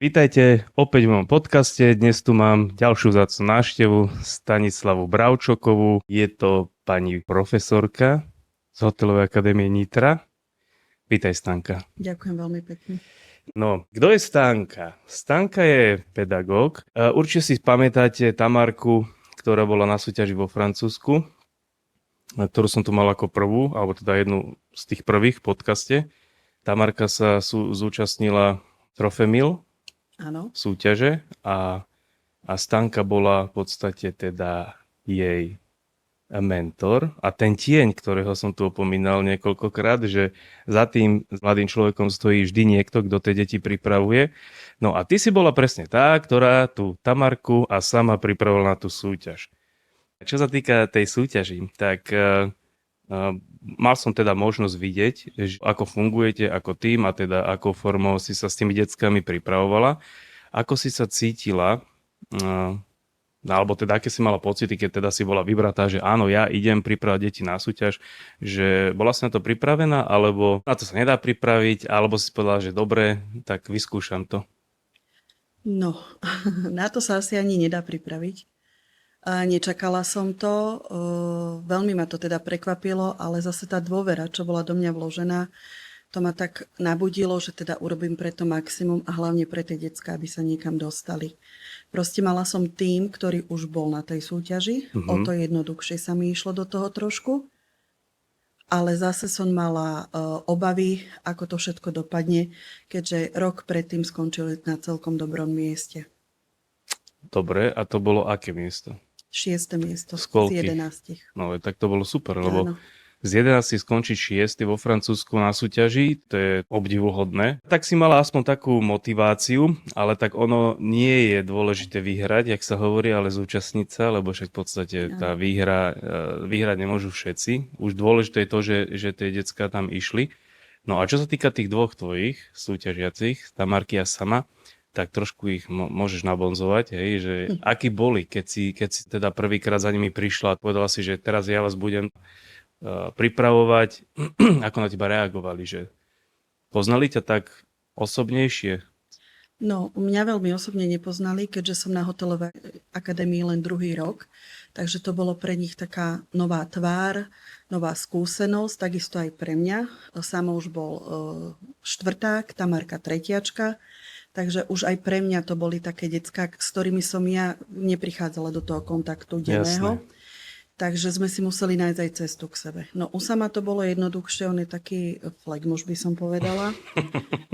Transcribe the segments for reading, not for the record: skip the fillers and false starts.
Vítajte opäť v mojom podcaste. Dnes tu mám ďalšiu vzácnu návštevu, Stanislavu Bravčokovú. Je to pani profesorka z Hotelovej akadémie Nitra. Vítaj, Stanka. Ďakujem veľmi pekne. No, kto je Stanka? Stanka je pedagóg. Určite si pamätáte Tamarku, ktorá bola na súťaži vo Francúzsku, ktorú som tu mal ako prvú, alebo teda jednu z tých prvých v podcaste. Tamarka sa zúčastnila Trofemil súťaže a Stanka bola v podstate teda jej mentor a ten tieň, ktorého som tu opomínal niekoľkokrát, že za tým mladým človekom stojí vždy niekto, kto tie deti pripravuje. No a ty si bola presne tá, ktorá tú Tamarku a sama pripravovala na tú súťaž. Čo sa týka tej súťaži, tak mal som teda možnosť vidieť, ako fungujete ako tým a teda akou formou si sa s tými deckami pripravovala. Ako si sa cítila, alebo teda aké si mala pocity, keď teda si bola vybratá, že áno, ja idem pripravať deti na súťaž, že bola si na to pripravená, alebo na to sa nedá pripraviť, alebo si povedala, že dobre, tak vyskúšam to. No, na to sa asi ani nedá pripraviť. Nečakala som to, veľmi ma to teda prekvapilo, ale zase tá dôvera, čo bola do mňa vložená, to ma tak nabudilo, že teda urobím preto maximum a hlavne pre tie decká, aby sa niekam dostali. Proste mala som tým, ktorý už bol na tej súťaži, o to jednoduchšie sa mi išlo do toho trošku, ale zase som mala obavy, ako to všetko dopadne, keďže rok predtým skončili na celkom dobrom mieste. Dobre, a to bolo aké miesto? 6. miesto z 11. No, tak to bolo super, lebo Áno. z 11 skončiť 6 vo Francúzsku na súťaži, to je obdivuhodné. Tak si mala aspoň takú motiváciu, ale tak ono nie je dôležité vyhrať, jak sa hovorí, ale zúčastniť sa, lebo však v podstate tá vyhrať nemôžu všetci. Už dôležité je to, že tie decká tam išli. No a čo sa týka tých dvoch tvojich súťažiacich, Tamarky a sama, tak trošku ich môžeš nabonzovať, hej, že akí boli, keď si teda prvýkrát za nimi prišla a povedala si, že teraz ja vás budem pripravovať, ako na teba reagovali, že poznali ťa tak osobnejšie? No, mňa veľmi osobne nepoznali, keďže som na Hotelovej akadémii len druhý rok, takže to bolo pre nich taká nová tvár, nová skúsenosť, takisto aj pre mňa. Samo už bol štvrták, Tamarka tretiačka, takže už aj pre mňa to boli také decká, s ktorými som ja neprichádzala do toho kontaktu denného. Jasné. Takže sme si museli nájsť aj cestu k sebe. No u sama to bolo jednoduchšie, on je taký flegmuš, by som povedala.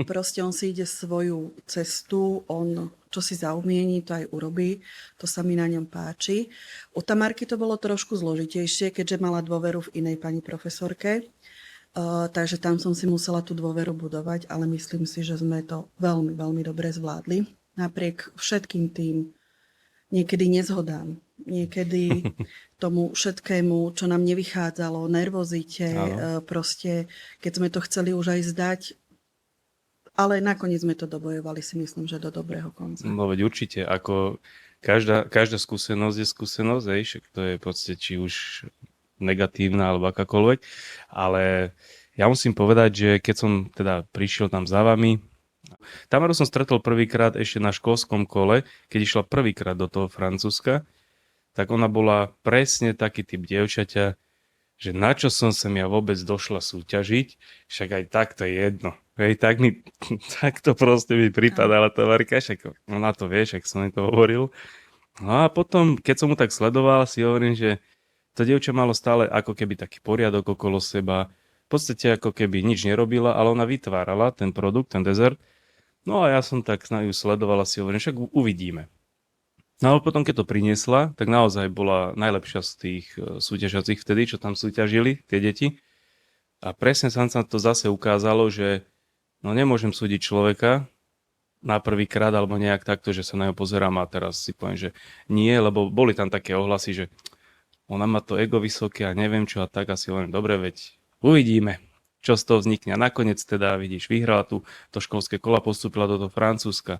Proste on si ide svoju cestu, on čo si zaumieni, to aj urobí. To sa mi na ňom páči. U Tamarky to bolo trošku zložitejšie, keďže mala dôveru v inej pani profesorke. Takže tam som si musela tú dôveru budovať, ale myslím si, že sme to veľmi, veľmi dobre zvládli. Napriek všetkým tým niekedy nezhodám, niekedy tomu všetkému, čo nám nevychádzalo, nervozite, proste, keď sme to chceli už aj zdať, ale nakoniec sme to dobojovali, si myslím, že do dobrého konca. No veď určite, ako každá skúsenosť je skúsenosť, však to je v podstate či už negatívna alebo akákoľvek, ale ja musím povedať, že keď som teda prišiel tam za vami, Tamaru som stretol prvýkrát ešte na školskom kole, keď išla prvýkrát do toho Francúzska, tak ona bola presne taký typ dievčaťa, že na čo som sem ja vôbec došla súťažiť, však aj tak to je jedno. Hej, tak to proste mi pripadala Tamarka, však ona to vie, však som jej to hovoril. No a potom, keď som mu tak sledoval, si hovorím, že to dievča malo stále ako keby taký poriadok okolo seba. V podstate ako keby nič nerobila, ale ona vytvárala ten produkt, ten dezert. No a ja som tak na ju sledoval a si hovorím, však uvidíme. No ale potom, keď to priniesla, tak naozaj bola najlepšia z tých súťažiacich vtedy, čo tam súťažili, tie deti. A presne sa to zase ukázalo, že no nemôžem súdiť človeka na prvýkrát alebo nejak takto, že sa na ňo pozerám a teraz si poviem, že nie, lebo boli tam také ohlasy, že ona má to ego vysoké a neviem čo a tak, asi hovorím, dobre, veď uvidíme, čo z toho vznikne. A nakoniec teda, vidíš, vyhrala to školské kola, postúpila do toho Francúzska.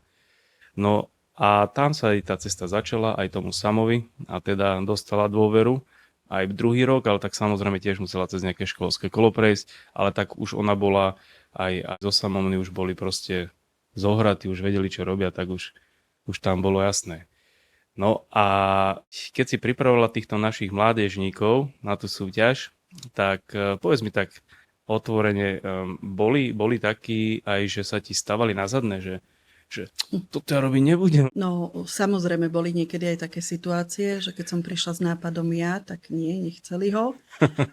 No a tam sa aj tá cesta začala, aj tomu Samovi, a teda dostala dôveru aj druhý rok, ale tak samozrejme tiež musela cez nejaké školské kolo prejsť, ale tak už ona bola aj so Samom, už boli proste zohratí, už vedeli, čo robia, tak už tam bolo jasné. No a keď si pripravovala týchto našich mládežníkov na tú súťaž, tak povedz mi tak otvorene, boli takí aj, že sa ti stavali na zadné, že toto ja robiť nebudem. No, samozrejme, boli niekedy aj také situácie, že keď som prišla s nápadom ja, tak nie, nechceli ho.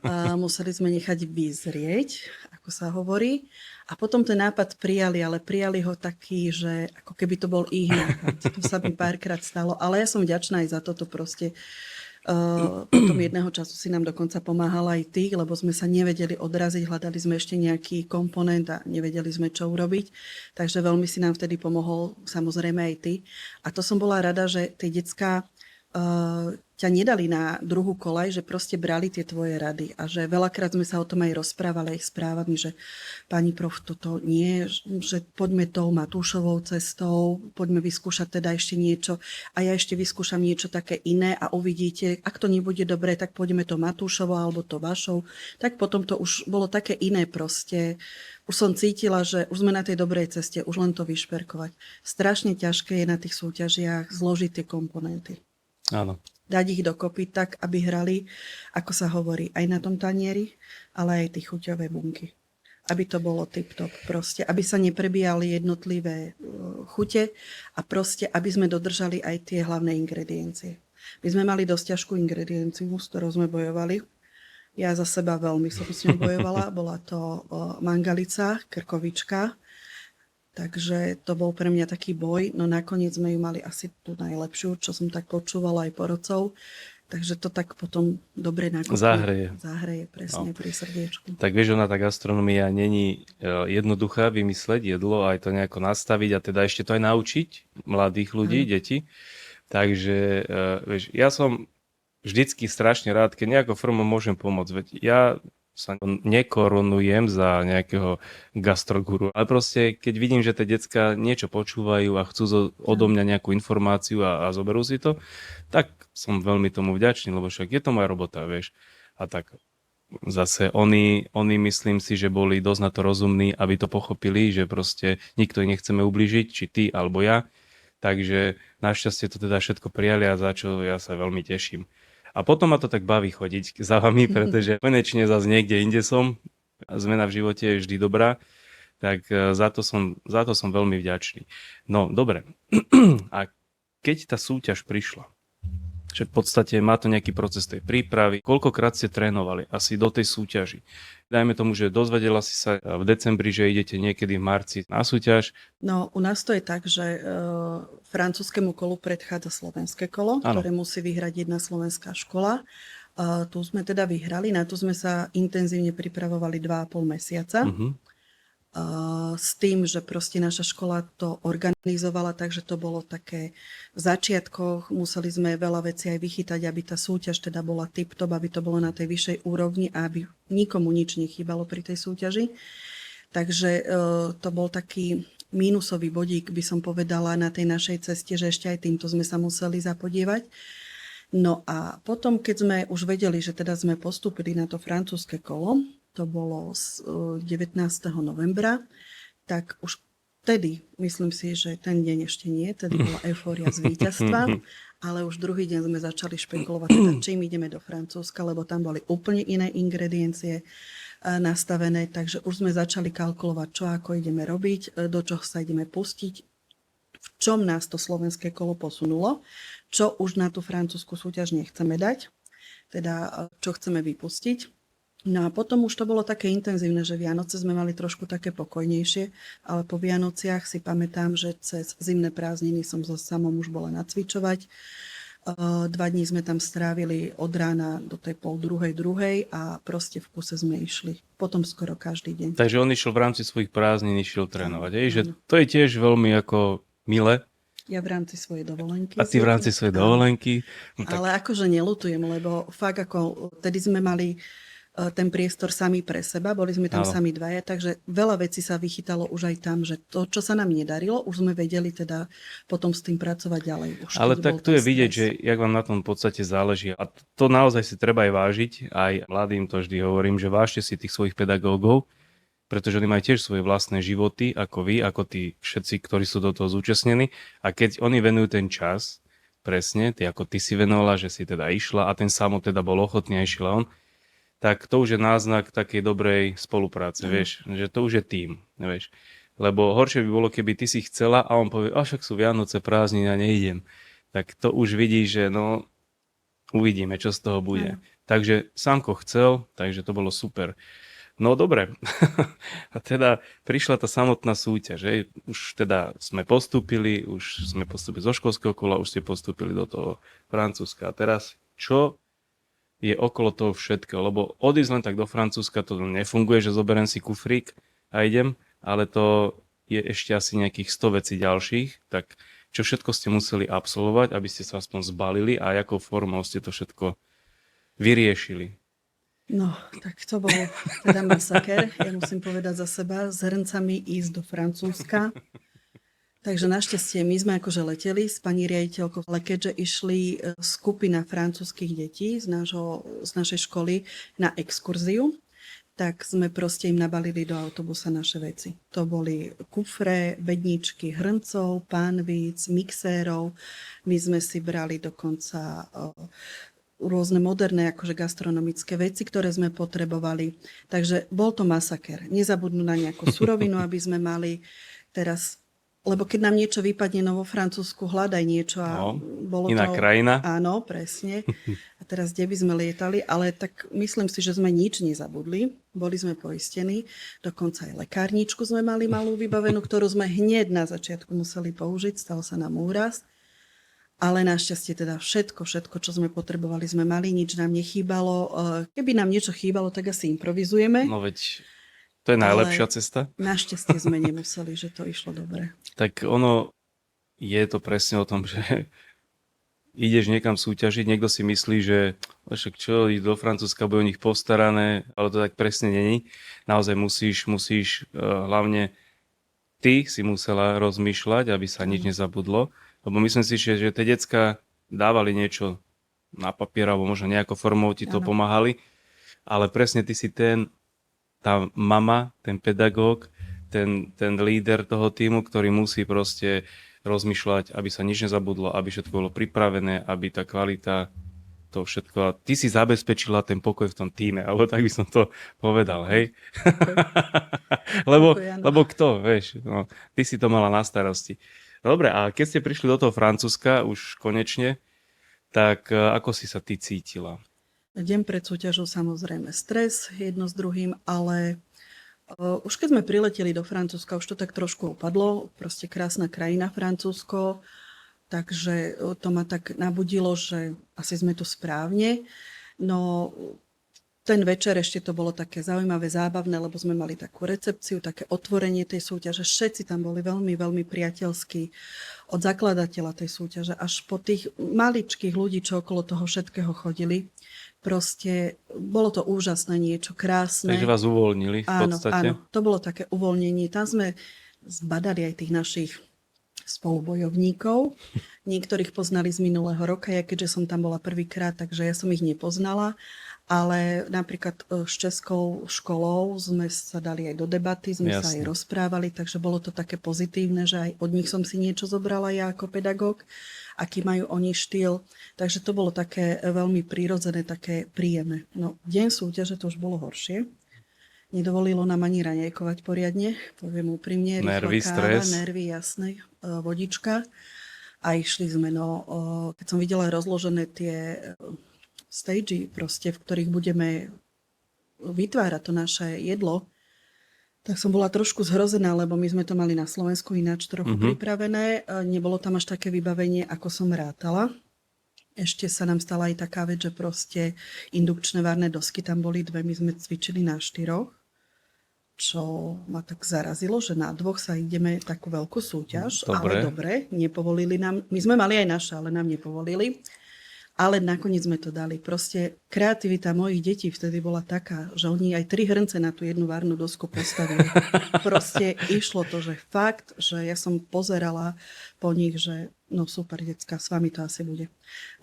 A museli sme nechať vyzrieť, ako sa hovorí. A potom ten nápad prijali, ale prijali ho taký, že ako keby to bol ich nápad. To sa mi párkrát stalo, ale ja som vďačná aj za toto proste. Potom jedného času si nám dokonca pomáhala aj ty, lebo sme sa nevedeli odraziť, hľadali sme ešte nejaký komponent a nevedeli sme, čo urobiť. Takže veľmi si nám vtedy pomohol samozrejme aj ty. A to som bola rada, že tie decká ťa nedali na druhú kolaj, že proste brali tie tvoje rady a že veľakrát sme sa o tom aj rozprávali aj s správami, že pani prof, toto nie, že poďme tou Matúšovou cestou, poďme vyskúšať teda ešte niečo a ja ešte vyskúšam niečo také iné a uvidíte, ak to nebude dobré, tak poďme to Matúšovou alebo to vašou, tak potom to už bolo také iné proste. Už som cítila, že už sme na tej dobrej ceste, už len to vyšperkovať. Strašne ťažké je na tých súťažiach zložiť tie komponenty. Áno. Dať ich dokopy tak, aby hrali, ako sa hovorí, aj na tom tanieri, ale aj tie chuťové bunky. Aby to bolo tip-top proste. Aby sa neprebíjali jednotlivé chute a proste, aby sme dodržali aj tie hlavné ingrediencie. My sme mali dosť ťažkú ingredienciu, s ktorou sme bojovali. Ja za seba veľmi som s ňou bojovala. Bola to mangalica, krkovička. Takže to bol pre mňa taký boj, no nakoniec sme ju mali asi tú najlepšiu, čo som tak počúvala aj porodcov. Takže to tak potom dobre nakopne. Zahreje, presne, pri srdiečku. Tak vieš, ona tá gastronomia není jednoduchá vymysleť jedlo, aj to nejako nastaviť a teda ešte to aj naučiť mladých ľudí, deti. Takže vieš, ja som vždycky strašne rád, keď nejakou formou môžem pomôcť. Veď ja sa nekorunujem za nejakého gastroguru. Ale proste, keď vidím, že tie decká niečo počúvajú a chcú odo mňa nejakú informáciu a zoberú si to, tak som veľmi tomu vďačný, lebo však je to moja robota, vieš. A tak zase oni myslím si, že boli dosť na to rozumní, aby to pochopili, že proste nikto ich nechceme ublížiť, či ty alebo ja. Takže našťastie to teda všetko prijali a za čo ja sa veľmi teším. A potom ma to tak baví chodiť za vami, pretože konečne zase niekde inde som. Zmena v živote je vždy dobrá, tak za to som veľmi vďačný. No, dobre. A keď tá súťaž prišla, že v podstate má to nejaký proces tej prípravy, koľkokrát ste trénovali asi do tej súťaži? Dajme tomu, že dozvedela si sa v decembri, že idete niekedy v marci na súťaž. No, u nás to je tak, že francúzskému kolu predchádza slovenské kolo, ktoré musí vyhrať jedna slovenská škola. Tu sme teda vyhrali, na to sme sa intenzívne pripravovali 2,5 mesiaca. S tým, že proste naša škola to organizovala, takže to bolo také v začiatkoch, museli sme veľa vecí aj vychytať, aby tá súťaž teda bola tip-top, aby to bolo na tej vyššej úrovni a aby nikomu nič nechýbalo pri tej súťaži. Takže to bol taký mínusový bodík, by som povedala, na tej našej ceste, že ešte aj týmto sme sa museli zapodievať. No a potom, keď sme už vedeli, že teda sme postúpili na to francúzske kolo, to bolo 19. novembra, tak už vtedy, myslím si, že ten deň ešte nie, tedy bola eufória z víťazstva, ale už druhý deň sme začali špekulovať, teda, čím ideme do Francúzska, lebo tam boli úplne iné ingrediencie nastavené, takže už sme začali kalkulovať, čo ako ideme robiť, do čoho sa ideme pustiť, v čom nás to slovenské kolo posunulo, čo už na tú francúzsku súťaž nechceme dať, teda čo chceme vypustiť. No a potom už to bolo také intenzívne, že Vianoce sme mali trošku také pokojnejšie, ale po Vianociach si pamätám, že cez zimné prázdniny som so samom už bola nacvičovať. 2 dní sme tam strávili od rána do tej 2:30 a proste v kuse sme išli. Potom skoro každý deň. Takže on išiel v rámci svojich prázdnin, išiel trénovať. Že to je tiež veľmi ako milé. Ja v rámci svojej dovolenky. A ty v rámci svojej dovolenky. No, tak... Ale akože neľutujem, lebo fakt ako, tedy sme mali ten priestor sami pre seba, boli sme tam sami dvaja, takže veľa vecí sa vychytalo už aj tam, že to, čo sa nám nedarilo, už sme vedeli teda potom s tým pracovať ďalej. Už ale tak tu je vidieť, že jak vám na tom v podstate záleží a to naozaj si treba aj vážiť, aj mladým to vždy hovorím, že vážte si tých svojich pedagógov, pretože oni majú tiež svoje vlastné životy, ako vy, ako tí všetci, ktorí sú do toho zúčastnení. A keď oni venujú ten čas, presne, ty ako ty si venovala, že si teda išla a ten Samo teda bol ochotný a išiel on, tak to už je náznak takej dobrej spolupráce, vieš, že to už je tím, vieš. Lebo horšie by bolo, keby ty si chcela a on povie, a však sú Vianoce, prázdniny a neidem. Tak to už vidí, že no, uvidíme, čo z toho bude. Takže Samko chcel, takže to bolo super. No dobre, a teda prišla tá samotná súťaž, že? Už teda sme postúpili zo školského kola, už ste postúpili do toho Francúzska. A teraz, čo je okolo toho všetkého? Lebo odísť len tak do Francúzska to nefunguje, že zoberiem si kufrík a idem, ale to je ešte asi nejakých 100 vecí ďalších, tak čo všetko ste museli absolvovať, aby ste sa aspoň zbalili a akou formou ste to všetko vyriešili? No, tak to bol teda masaker. Ja musím povedať za seba, s hrncami ísť do Francúzska. Takže našťastie my sme akože leteli s pani riaditeľkou, ale keďže išli skupina francúzskych detí z našej školy na exkurziu, tak sme proste im nabalili do autobusa naše veci. To boli kufre, bedničky, hrncov, pánvíc, mixérov. My sme si brali dokonca rôzne moderné akože gastronomické veci, ktoré sme potrebovali. Takže bol to masaker. Nezabudnú na nejakú surovinu, aby sme mali teraz, lebo keď nám niečo vypadne vo Francúzsku, hľadaj niečo a bolo iná to... krajina. Áno, presne. A teraz kde by sme lietali, ale tak myslím si, že sme nič nezabudli. Boli sme poistení. Dokonca aj lekárničku sme mali malú vybavenú, ktorú sme hneď na začiatku museli použiť. Stal sa nám úraz. Ale našťastie teda všetko, čo sme potrebovali, sme mali, nič nám nechýbalo. Keby nám niečo chýbalo, tak asi improvizujeme. No veď, to je najlepšia cesta. Našťastie sme nemuseli, že to išlo dobre. Tak ono je to presne o tom, že ideš niekam súťažiť, niekto si myslí, že však čo, ísť do Francúzska, bude o nich postarané, ale to tak presne není. Naozaj musíš hlavne ty si musela rozmýšľať, aby sa nič nezabudlo. Lebo myslím si, že tie decká dávali niečo na papier, alebo možno nejakou formou ti to pomáhali, ale presne ty si tá mama, ten pedagóg, ten líder toho týmu, ktorý musí proste rozmýšľať, aby sa nič nezabudlo, aby všetko bolo pripravené, aby tá kvalita, to všetko. A ty si zabezpečila ten pokoj v tom týme, alebo tak by som to povedal, hej? lebo kto, vieš, no, ty si to mala na starosti. Dobre, a keď ste prišli do toho Francúzska už konečne, tak ako si sa ty cítila? Deň pred súťažou samozrejme stres jedno s druhým, ale už keď sme prileteli do Francúzska, už to tak trošku opadlo. Proste krásna krajina Francúzsko, takže to ma tak nabudilo, že asi sme tu správne. No ten večer ešte to bolo také zaujímavé, zábavné, lebo sme mali takú recepciu, také otvorenie tej súťaže. Všetci tam boli veľmi, veľmi priateľskí. Od zakladateľa tej súťaže až po tých maličkých ľudí, čo okolo toho všetkého chodili. Proste bolo to úžasné, niečo krásne. Takže vás uvoľnili v podstate? Áno, to bolo také uvoľnenie. Tam sme zbadali aj tých našich spolubojovníkov. Niektorých poznali z minulého roka, ja keďže som tam bola prvýkrát, takže ja som ich nepoznala. Ale napríklad s českou školou sme sa dali aj do debaty, sme sa aj rozprávali, takže bolo to také pozitívne, že aj od nich som si niečo zobrala ja ako pedagóg, aký majú oni štýl. Takže to bolo také veľmi prirodzené, také príjemné. No, deň súťaže to už bolo horšie. Nedovolilo nám ani raňajkovať poriadne, poviem úprimne. Nervy, stres. Nervy, jasné, vodička. A išli sme, keď som videla rozložené tie stage, proste, v ktorých budeme vytvárať to naše jedlo, tak som bola trošku zhrozená, lebo my sme to mali na Slovensku ináč trochu pripravené. Nebolo tam až také vybavenie, ako som rátala. Ešte sa nám stala aj taká vec, že proste indukčné varné dosky tam boli 2, my sme cvičili na 4, čo ma tak zarazilo, že na 2 sa ideme takú veľkú súťaž. Ale dobre, nepovolili nám, my sme mali aj naše, ale nám nepovolili. Ale nakoniec sme to dali. Proste kreativita mojich detí vtedy bola taká, že oni aj 3 hrnce na tú jednu varnú dosku postavili. Proste išlo to, že fakt, že ja som pozerala po nich, že no super, decka, s vami to asi bude.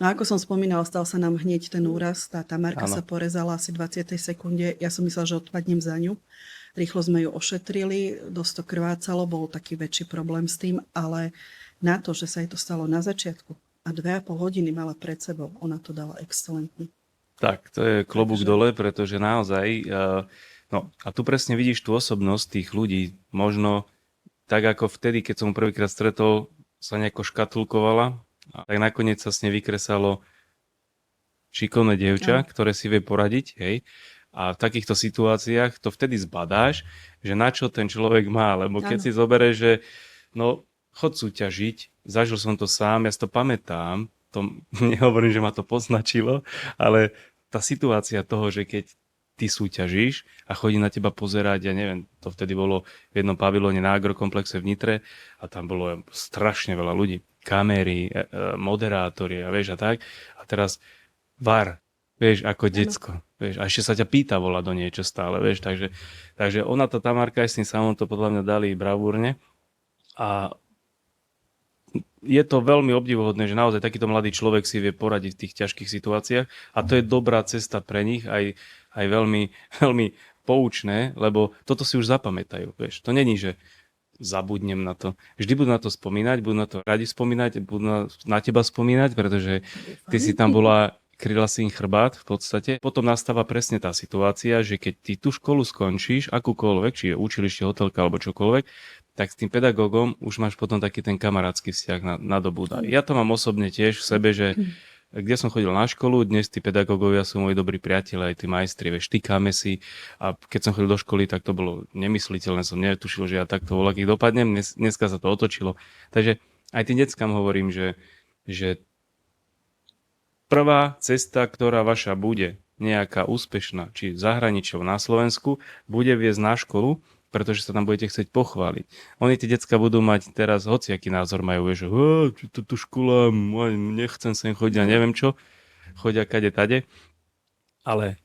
No ako som spomínala, stal sa nám hneď ten úraz. Tá Tamarka sa porezala asi v 20. sekunde. Ja som myslela, že odpadnem za ňu. Rýchlo sme ju ošetrili, dosť to krvácalo, bol taký väčší problém s tým, ale na to, že sa jej to stalo na začiatku a 2,5 hodiny mala pred sebou, ona to dala excelentne. Tak, to je klobúk Takže dole, pretože naozaj, no a tu presne vidíš tú osobnosť tých ľudí. Možno tak ako vtedy, keď som mu prvýkrát stretol, sa nejako škatulkovala a tak nakoniec sa s nej vykresalo šikovné dievča, áno, ktoré si vie poradiť, hej. A v takýchto situáciách to vtedy zbadáš, že na čo ten človek má, lebo keď áno, si zoberieš, že no, chod súťažiť, zažil som to sám, ja si to pamätám, to nehovorím, že ma to poznačilo, ale tá situácia toho, že keď ty súťažíš a chodí na teba pozerať, ja neviem, to vtedy bolo v jednom pavilóne na agrokomplexe v Nitre a tam bolo strašne veľa ľudí, kamery, moderátori a vieš a tak. A teraz VAR, vieš, ako áno. decko, vieš, a ešte sa ťa pýta volá do niečo stále, vieš, takže ona to Tamarka aj s tým samom to podľa mňa dali bravúrne a je to veľmi obdivuhodné, že naozaj takýto mladý človek si vie poradiť v tých ťažkých situáciách a to je dobrá cesta pre nich, aj veľmi, veľmi poučné, lebo toto si už zapamätajú, vieš. To není, že zabudnem na to. Vždy budú na to spomínať, budú na to radi spomínať, budú na teba spomínať, pretože ty si tam bola, kryla si im chrbát v podstate. Potom nastáva presne tá situácia, že keď ty tú školu skončíš, akúkoľvek, či je učilište, hotelka alebo čokoľvek, tak s tým pedagógom už máš potom taký ten kamarátsky vzťah na dobu. Ja to mám osobne tiež v sebe, že kde som chodil na školu, dnes tí pedagógovia sú moji dobrí priatelia, aj tí majstri, vieš, týkame si a keď som chodil do školy, tak to bolo nemysliteľné, som netušil, že ja takto voľakých dopadnem, dneska sa to otočilo. Takže aj tým deckám hovorím, že prvá cesta, ktorá vaša bude nejaká úspešná, či zahraničnou na Slovensku, bude viesť na školu, pretože sa tam budete chcieť pochváliť. Oni tí decka budú mať teraz hociaký názor majú, že tú škola, nechcem sem chodiť a neviem čo, chodia kade tade, ale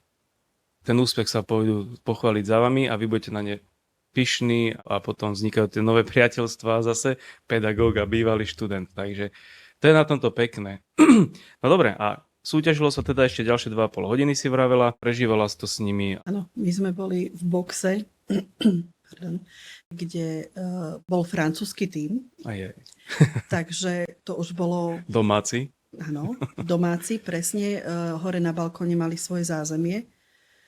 ten úspech sa pôjdu pochváliť za vami a vy budete na ne pyšní a potom vznikajú tie nové priateľstvá zase, pedagóg a bývalý študent. Takže to je na tomto pekné. No dobre, a súťažilo sa teda ešte ďalšie 2,5 hodiny si vravela, prežívala si to s nimi. Áno, my sme boli v boxe, pardon, kde bol francúzsky tím, takže to už bolo Domáci. áno, domáci, presne. Hore na balkóne mali svoje zázemie,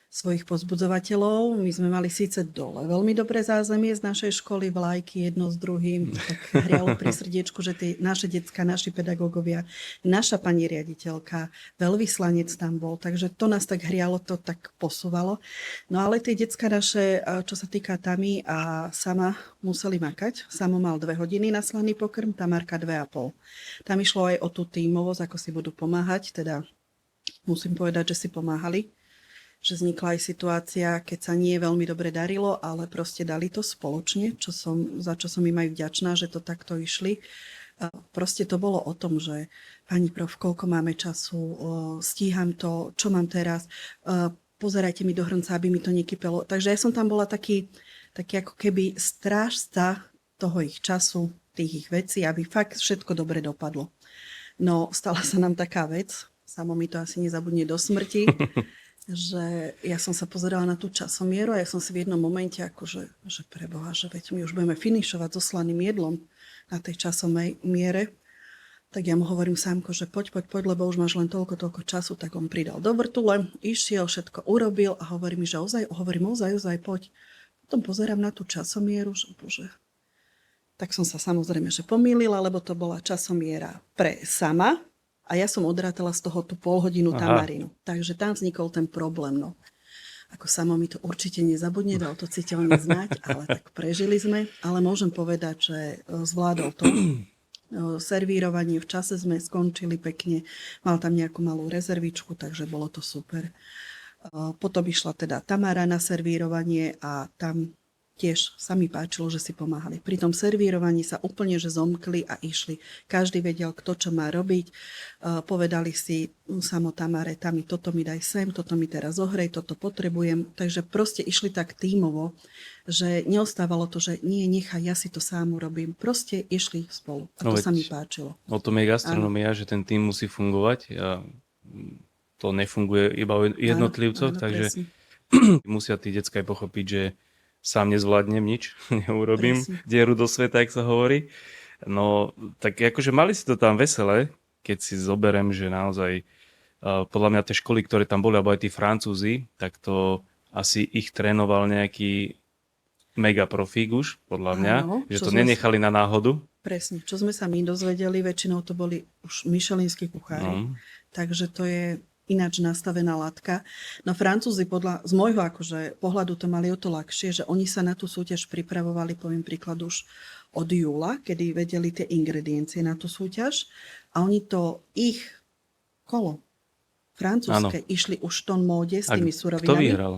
svojich pozbudzovateľov. My sme mali síce dole veľmi dobré zázemie z našej školy, vlajky jedno s druhým, tak hrialo pri srdiečku, že tí naše decká, naši pedagógovia, naša pani riaditeľka, veľvyslanec tam bol, takže to nás tak hrialo, to tak posúvalo. No ale tie decká naše, čo sa týka Tami a Sama, museli makať. Samo mal 2 hodiny na slaný pokrm, Tamarka 2,5. Tam išlo aj o tú tímovosť, ako si budú pomáhať, teda musím povedať, že si pomáhali, že vznikla aj situácia, keď sa nie veľmi dobre darilo, ale proste dali to spoločne, za čo som im aj vďačná, že to takto išli. Proste to bolo o tom, že pani prof, koľko máme času, stíham to, čo mám teraz, pozerajte mi do hrnca, aby mi to nekypelo. Takže ja som tam bola taký ako keby strážca toho ich času, tých ich vecí, aby fakt všetko dobre dopadlo. No, stala sa nám taká vec, samo mi to asi nezabudne do smrti, že ja som sa pozerala na tú časomieru a ja som si v jednom momente akože, že preboha, že veď my už budeme finišovať so slaným jedlom na tej časomej miere. Tak ja mu hovorím Sámko, že poď, lebo už máš len toľko času, tak on pridal do vrtule, išiel, všetko urobil a hovorí mi, že ozaj, poď. Potom pozerám na tú časomieru, že bože. Tak som sa samozrejme, že pomýlila, lebo to bola časomiera pre Sama, a ja som odrátala z toho tú polhodinu Tamarinu. Takže tam vznikol ten problém. No. Ako Samo mi to určite nezabudne, dal to citeľne znať, ale tak prežili sme. Ale môžem povedať, že zvládol to. Servírovanie v čase sme skončili pekne. Mal tam nejakú malú rezervičku, takže bolo to super. Potom išla teda Tamara na servírovanie a tam tiež sa mi páčilo, že si pomáhali. Pri tom servírovaní sa úplne že zomkli a išli. Každý vedel, kto čo má robiť. Povedali si Samo Tamare, Tami, toto mi daj sem, toto mi teraz zohrej, toto potrebujem. Takže proste išli tak tímovo, že neostávalo to, že nie, nechaj, ja si to sám urobím. Proste išli spolu. A to sa mi páčilo. O tom je gastronomia, že ten tím musí fungovať. A to nefunguje iba o jednotlivcoch, takže musia tí decká aj pochopiť, že sám nezvládnem nič, neurobím Presne. dieru do sveta, jak sa hovorí. No, tak akože mali si to tam veselé, keď si zoberem, že naozaj podľa mňa tie školy, ktoré tam boli, alebo aj tí Francúzi, tak to asi ich trénoval nejaký mega profík už, podľa mňa, Áno, že čo to sme nenechali na náhodu. Presne. Čo sme sa my dozvedeli, väčšinou to boli už michelinskí kuchári. No. Takže to je ináč nastavená latka. No Francúzi z môjho akože pohľadu to mali o to ľahšie, že oni sa na tú súťaž pripravovali, poviem príklad, už od júla, kedy vedeli tie ingrediencie na tú súťaž a oni to ich kolo francúzske išli už v tom móde s A tými kto surovinami. vyhral?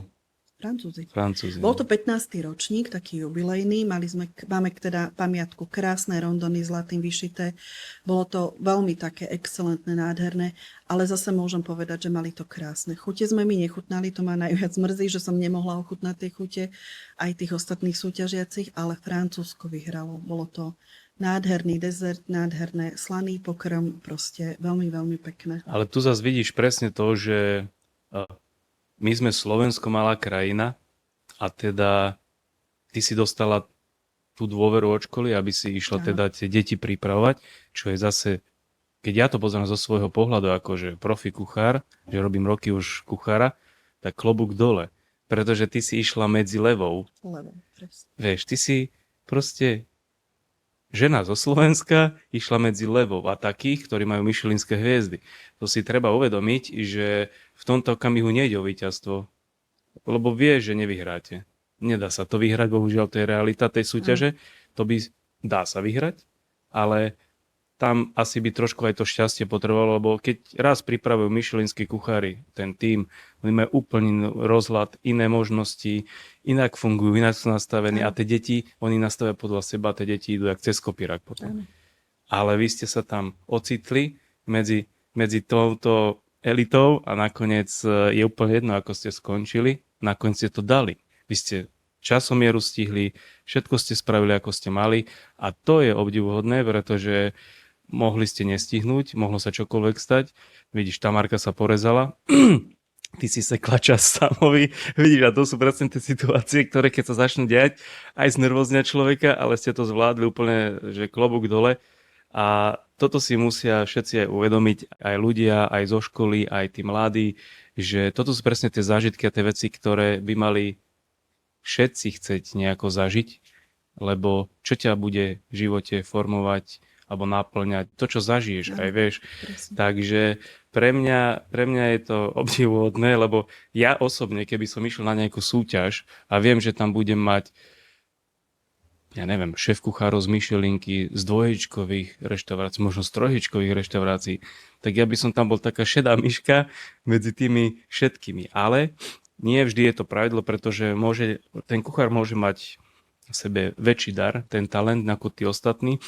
Francúzi. Francúzi. Bol to 15. ročník, taký jubilejný. Máme teda pamiatku, krásne rondony zlatým vyšité. Bolo to veľmi také excelentné, nádherné, ale zase môžem povedať, že mali to krásne. Chute sme mi nechutnali, to ma najviac mrzí, že som nemohla ochutnať tie chute aj tých ostatných súťažiacich, ale Francúzsko vyhralo. Bolo to nádherný dezert, nádherné slaný pokrm, proste veľmi, veľmi pekné. Ale tu zase vidíš presne to, že my sme Slovensko malá krajina a teda ty si dostala tú dôveru od školy, aby si išla teda tie deti pripravovať, čo je zase, keď ja to pozerám zo svojho pohľadu, akože profi kuchár, že robím roky už kuchára, tak klobúk dole. Pretože ty si išla medzi levou. Vieš, ty si proste žena zo Slovenska išla medzi levou a takých, ktorí majú michelinské hviezdy. To si treba uvedomiť, že v tomto okamihu nejde o víťazstvo, lebo vie, že nevyhráte. Nedá sa to vyhrať, bohužiaľ to je realita tej súťaže. To dá sa vyhrať, ale tam asi by trošku aj to šťastie potrebovalo, lebo keď raz pripravujú michelinskí kuchári, ten tím, oni majú úplný rozhľad, iné možnosti, inak fungujú, inak sú nastavení a tie deti, oni nastavia podľa seba, tie deti idú jak cez kopírak potom. Ale vy ste sa tam ocitli medzi touto elitou a nakoniec je úplne jedno, ako ste skončili, nakoniec ste to dali. Vy ste časomieru stihli, všetko ste spravili, ako ste mali a to je obdivuhodné, pretože mohli ste nestihnúť, mohlo sa čokoľvek stať. Vidíš, Tamarka sa porezala, ty si sekla čas samovi. Vidíš, a to sú presne tie situácie, ktoré keď sa začnú diať, aj znervoznia človeka, ale ste to zvládli úplne, že klobúk dole. A toto si musia všetci aj uvedomiť, aj ľudia, aj zo školy, aj tí mladí, že toto sú presne tie zážitky a tie veci, ktoré by mali všetci chcieť nejako zažiť, lebo čo ťa bude v živote formovať alebo naplňať to, čo zažiješ, aj vieš. Presne. Takže pre mňa je to obdivuhodné, lebo ja osobne, keby som išiel na nejakú súťaž a viem, že tam budem mať, ja neviem, šéf kuchárov z Michelinky, z dvoječkových reštaurácií, možno z troječkových reštaurácií, tak ja by som tam bol taká šedá myška medzi tými všetkými. Ale nie vždy je to pravidlo, pretože ten kuchár môže mať v sebe väčší dar, ten talent ako tí ostatní,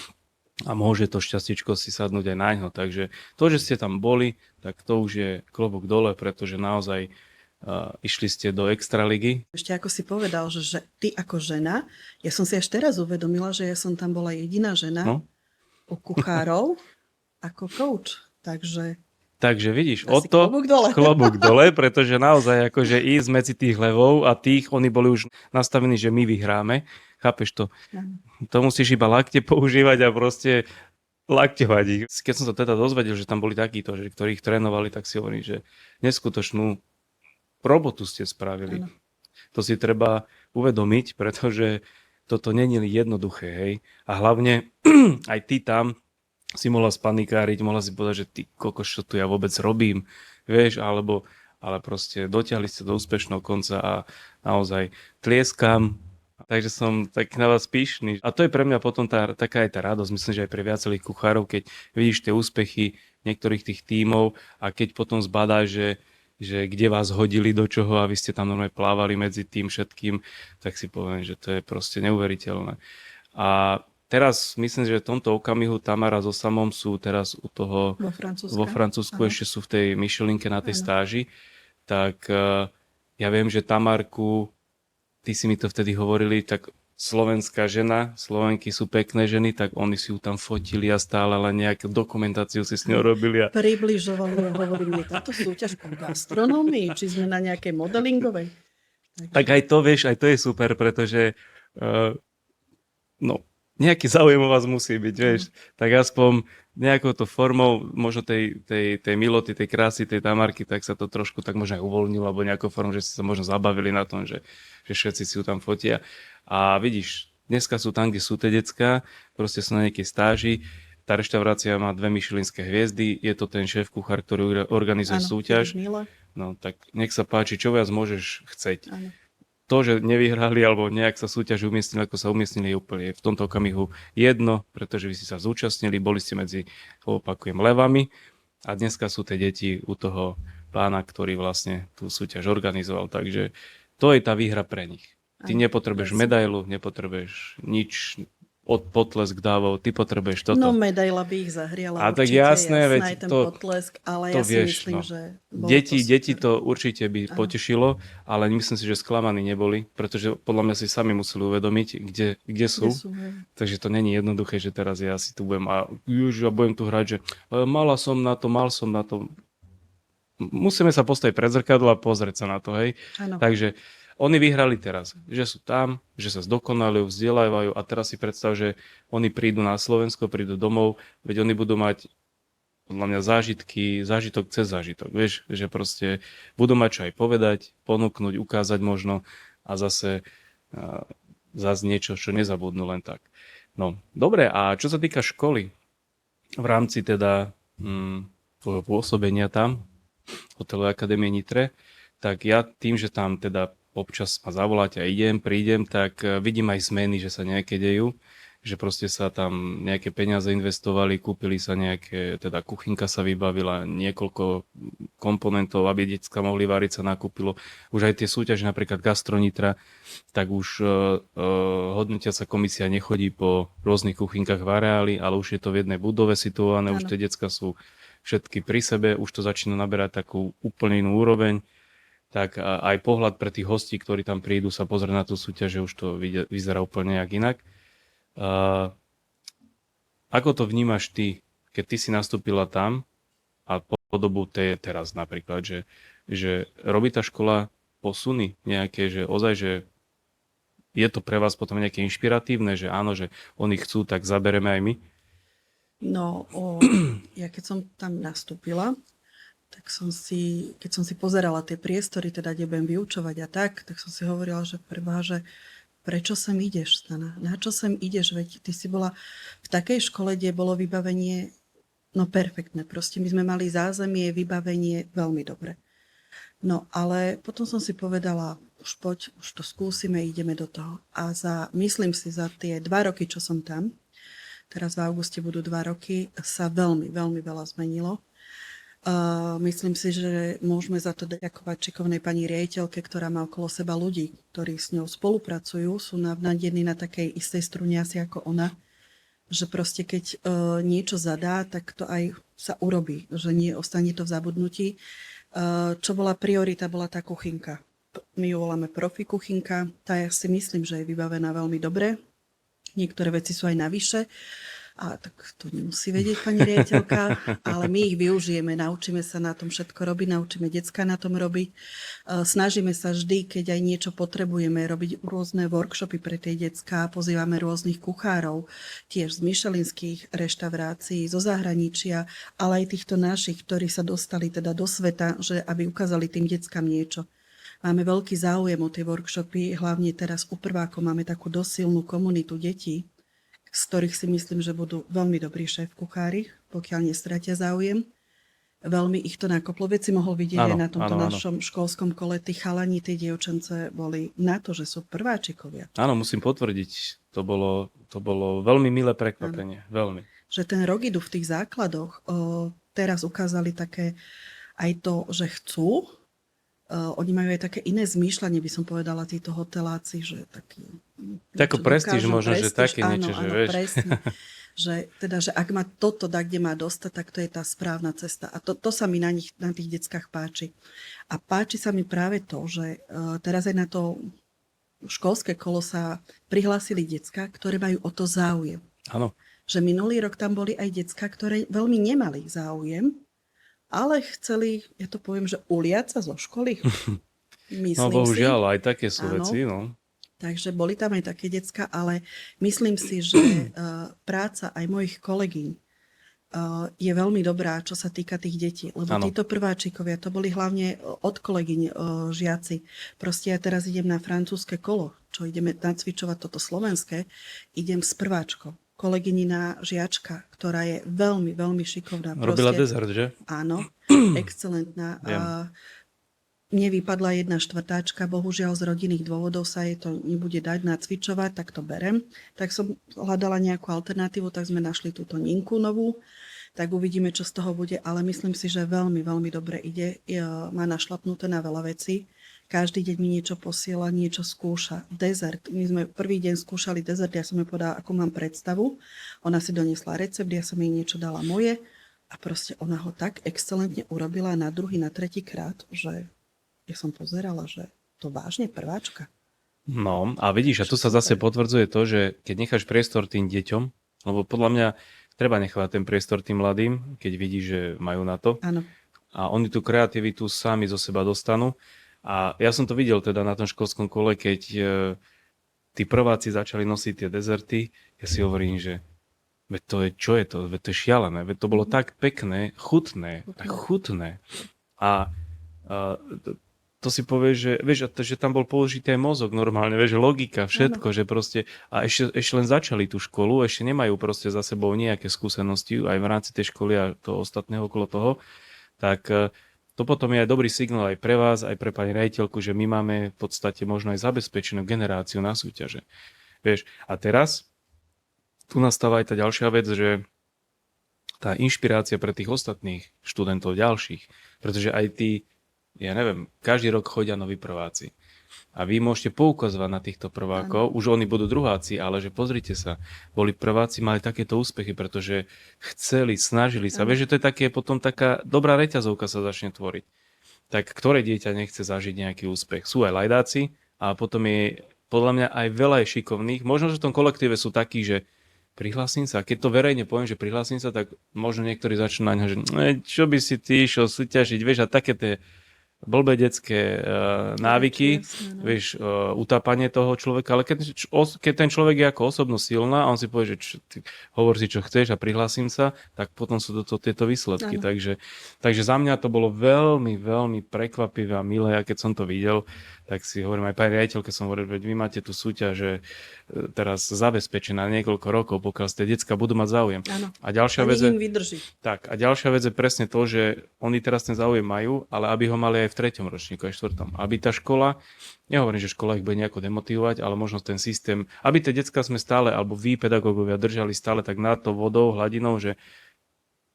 a môže to šťastičko si sadnúť aj naňho. Takže to, že ste tam boli, tak to už je klobúk dole, pretože naozaj išli ste do extraligy. Ešte ako si povedal, že ty ako žena, ja som si až teraz uvedomila, že ja som tam bola jediná žena u kuchárov ako coach. Takže vidíš, o to klobúk dole, pretože naozaj akože ísť medzi tých levov a tých, oni boli už nastavení, že my vyhráme. Chápeš to? To musíš iba lakte používať a proste lakťovať ich. Keď som sa teda dozvedel, že tam boli takíto, že ktorých trénovali, tak si hovorím, že neskutočnú robotu ste spravili. To si treba uvedomiť, pretože toto není jednoduché, hej. A hlavne aj ty tam si mohla spanikáriť, mohla si povedať, že ty kokos, čo tu ja vôbec robím, vieš, ale proste dotiahli ste do úspešného konca a naozaj tlieskam. Takže som tak na vás pyšný. A to je pre mňa potom taká aj tá radosť, myslím, že aj pre viacerých kuchárov, keď vidíš tie úspechy niektorých tých tímov a keď potom zbadáš, že kde vás hodili do čoho a vy ste tam normálne plávali medzi tým všetkým, tak si poviem, že to je proste neuveriteľné. A teraz myslím, že v tomto okamihu Tamara so Samom sú teraz u toho vo Francúzsku, ešte sú v tej Michelinke na tej stáži. Tak ja viem, že Tamarku, ty si mi to vtedy hovorili, tak slovenská žena, Slovenky sú pekné ženy, tak oni si ju tam fotili a stále len nejakú dokumentáciu si s ňou robili. Približovali a hovorili, je táto súťaž po gastronómii, či sme na nejakej modelingovej. Tak aj to, vieš, aj to je super, pretože no, nejaký záujem o vás musí byť, vieš. Tak aspoň nejakou to formou, možno tej miloty, tej krásy, tej Tamarky, tak sa to trošku tak možno aj uvoľnilo, alebo nejakou formou, že ste sa možno zabavili na tom, že všetci si ju tam fotia. A vidíš, dneska sú tam, kde sú tie decká, proste sú na nejakej stáži, tá reštaurácia má 2 Michelinské hviezdy, je to ten šéf kuchár, ktorý organizuje Áno, súťaž. Filip Mile. No tak nech sa páči, čo viac môžeš chceť. Áno. To, že nevyhrali alebo nejak sa súťaž umiestnili, ako sa umiestnili, je úplne v tomto okamihu jedno, pretože vy ste sa zúčastnili, boli ste medzi, opakujem, levami a dneska sú tie deti u toho pána, ktorý vlastne tú súťaž organizoval, takže to je tá výhra pre nich. Ty nepotrebuješ medailu, nepotrebuješ nič od potlesk dávov, ty potrebuješ toto. No medaila by ich zahriala A tak určite, jasné, veď aj ten to- potlesk, ale to ja si vieš, myslím, no. že bolo Deti super. to určite by potešilo, ale myslím si, že sklamaní neboli, pretože podľa mňa si sami museli uvedomiť, kde sú. Kde sú, hej. Takže to není jednoduché, že teraz ja si tu budem a budem tu hrať, že mal som na to. Musíme sa postaviť pred zrkadlo a pozrieť sa na to, hej. Áno. Takže oni vyhrali teraz, že sú tam, že sa zdokonalujú, vzdelávajú a teraz si predstav, že oni prídu na Slovensko, prídu domov, veď oni budú mať podľa mňa zážitok cez zážitok, vieš, že proste budú mať čo aj povedať, ponúknuť, ukázať možno a zase niečo, čo nezabudnú len tak. No, dobre, a čo sa týka školy, v rámci teda tvojho pôsobenia tam, Hotelovej akadémie Nitre, tak ja tým, že tam teda občas ma zavoláte a prídem, tak vidím aj zmeny, že sa nejaké dejú, že proste sa tam nejaké peniaze investovali, kúpili sa nejaké, teda kuchynka sa vybavila, niekoľko komponentov, aby decka mohli variť, sa nakúpilo. Už aj tie súťaže, napríklad Gastronitra, tak už hodnotiaca komisia nechodí po rôznych kuchynkách v areáli, ale už je to v jednej budove situované, už tie decka sú všetky pri sebe, už to začína naberať takú úplne inú úroveň. Tak aj pohľad pre tých hostí, ktorí tam prídu sa pozrieť na tú súťaž, že už to vyzerá úplne nejak inak. Ako to vnímaš ty, keď ty si nastúpila tam a po dobu teraz napríklad, že robí tá škola posuny nejaké, že ozaj, že je to pre vás potom nejaké inšpiratívne, že áno, že oni chcú, tak zabereme aj my? No, ja keď som tam nastúpila, tak keď som si pozerala tie priestory, teda kde budem vyučovať a tak som si hovorila, že že prečo sem ideš, Stana? Na čo sem ideš? Veď ty si bola v takej škole, kde bolo vybavenie no perfektné. Proste my sme mali zázemie, vybavenie veľmi dobre. No ale potom som si povedala, už poď, už to skúsime, ideme do toho. A myslím si, za tie 2 roky, čo som tam, teraz v auguste budú 2 roky, sa veľmi, veľmi veľa zmenilo. Myslím si, že môžeme za to ďakovať šikovnej pani riaditeľke, ktorá má okolo seba ľudí, ktorí s ňou spolupracujú, sú navnadení na takej istej strune asi ako ona, že proste keď niečo zadá, tak to aj sa urobí, že nie ostane to v zabudnutí. Čo bola priorita, bola tá kuchynka. My ju voláme profi kuchynka, tá ja si myslím, že je vybavená veľmi dobre. Niektoré veci sú aj navyše. A tak to nemusí vedieť pani riaditeľka, ale my ich využijeme, naučíme sa na tom všetko robiť, naučíme decka na tom robiť. Snažíme sa vždy, keď aj niečo potrebujeme, robiť rôzne workshopy pre tie decká, pozývame rôznych kuchárov, tiež z michelinských reštaurácií, zo zahraničia, ale aj týchto našich, ktorí sa dostali teda do sveta, že aby ukázali tým deckám niečo. Máme veľký záujem o tie workshopy, hlavne teraz u prvákov máme takú dosť silnú komunitu detí, z ktorých si myslím, že budú veľmi dobrí šéf-kuchári, pokiaľ nestratia záujem. Veľmi ich to nakoplo. Veď si mohol vidieť aj na tomto našom školskom kole. Tí chalani, tie dievčence boli na to, že sú prváčikovia. Áno, musím potvrdiť. To bolo veľmi milé prekvapenie. Veľmi. Že ten rok idú v tých základoch. Teraz ukázali také aj to, že chcú. Oni majú aj také iné zmýšľanie, by som povedala, títo hoteláci, že taký... Tako prestíž možno, že také niečo, že vieš. Presne. Že ak ma toto dá, kde má dostať, tak to je tá správna cesta. A to sa mi na tých deckách páči. A páči sa mi práve to, že teraz aj na to školské kolo sa prihlásili decká, ktoré majú o to záujem. Áno. Že minulý rok tam boli aj decká, ktoré veľmi nemali záujem, ale chceli, ja to poviem, že uliať sa zo školy. No myslím si. bohužiaľ, aj také sú Áno. veci, no. Takže boli tam aj také decka, ale myslím si, že práca aj mojich kolegyň je veľmi dobrá, čo sa týka tých detí. Lebo Áno. títo prváčikovia, to boli hlavne od kolegyň žiaci. Proste ja teraz idem na francúzske kolo, čo ideme nacvičovať toto slovenské, idem s prváčkou. Kolegyňina žiačka, ktorá je veľmi, veľmi šikovná. Robila Proste, dezert, že? áno, excelentná. Viem. Mne vypadla 1/4, bohužiaľ z rodinných dôvodov sa jej to nebude dať nacvičovať, tak to berem. Tak som hľadala nejakú alternatívu, tak sme našli túto Ninku novú. Tak uvidíme, čo z toho bude, ale myslím si, že veľmi, veľmi dobre ide. Má našlapnuté na veľa vecí. Každý deň mi niečo posiela, niečo skúša. Dezert. My sme prvý deň skúšali dezert, ja som jej povedala, ako mám predstavu. Ona si doniesla recept, ja som jej niečo dala moje a proste ona ho tak excelentne urobila na druhý, na tretí krát, že ja som pozerala, že to vážne prváčka. No a vidíš, a tu sa zase potvrdzuje to, že keď necháš priestor tým deťom, lebo podľa mňa treba nechávať ten priestor tým mladým, keď vidíš, že majú na to. Áno. A oni tú kreativitu sami zo seba dostanú. A ja som to videl teda na tom školskom kole, keď tí prváci začali nosiť tie dezerty, ja si hovorím, že veď to je, čo je to? Veď to je šialené. Veď to bolo tak pekné, chutné. A to si povieš, že, vieš, že tam bol použitý aj mozog normálne, vieš, logika, všetko, že proste, a ešte len začali tú školu, ešte nemajú proste za sebou nejaké skúsenosti, aj v rámci tej školy a toho ostatného okolo toho, tak to potom je aj dobrý signál aj pre vás, aj pre pani riaditeľku, že my máme v podstate možno aj zabezpečenú generáciu na súťaže. Vieš, a teraz tu nastáva aj tá ďalšia vec, že tá inšpirácia pre tých ostatných študentov ďalších, pretože aj tí, ja neviem, každý rok chodia noví prváci. A vy môžete poukazovať na týchto prvákov, už oni budú druháci, ale že pozrite sa, boli prváci, mali takéto úspechy, pretože chceli, snažili sa. Vieš, že to je také, potom taká dobrá reťazovka sa začne tvoriť. Tak ktoré dieťa nechce zažiť nejaký úspech? Sú aj lajdáci a potom je podľa mňa aj veľa je šikovných. Možno, že v tom kolektíve sú takí, že prihlásim sa. A keď to verejne poviem, že prihlásim sa, tak možno niektorí začnú na ňo, že čo by si ty išiel súťažiť, vieš, a také tie blbé detské návyky, vieš, utápanie toho človeka, ale keď ten človek je ako osobnosť silná a on si povie, že hovor si, čo chceš a prihlásim sa, tak potom sú to tieto výsledky. Takže za mňa to bolo veľmi, veľmi prekvapivé a milé, a keď som to videl, tak si hovorím aj pani riaditeľke, som hovoril, že vy máte tú súťaž, že teraz zabezpečená niekoľko rokov, pokiaľ tie decká budú mať záujem. Áno. A ďalšia vec im vydrží. Tak, a ďalšia vec je presne to, že oni teraz ten záujem majú, ale aby ho mali aj v 3. ročníku, aj 4. Aby tá škola, nehovorím, že škola ich bude nejako demotivovať, ale možno ten systém, aby tie decká sme stále, alebo vy, pedagógovia, držali stále tak nad to vodou, hladinou, že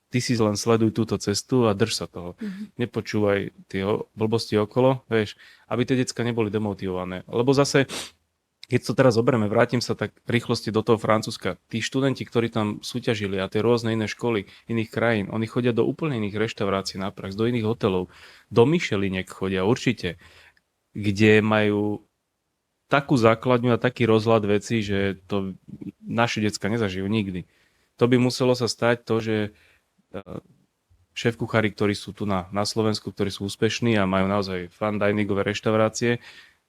ty si len sleduj túto cestu a drž sa toho. Nepočúvaj tie blbosti okolo, vieš, aby tie decká neboli demotivované. Lebo zase, keď to teraz zoberieme, vrátim sa tak rýchlosti do toho Francúzska. Tí študenti, ktorí tam súťažili a tie rôzne iné školy iných krajín, oni chodia do úplne iných reštaurácií na prax, do iných hotelov, do Micheliniek chodia určite, kde majú takú základňu a taký rozhľad vecí, že to naše decká nezažijú nikdy. To by muselo sa stať to, že šéf-kuchári, ktorí sú tu na Slovensku, ktorí sú úspešní a majú naozaj fine diningové reštaurácie,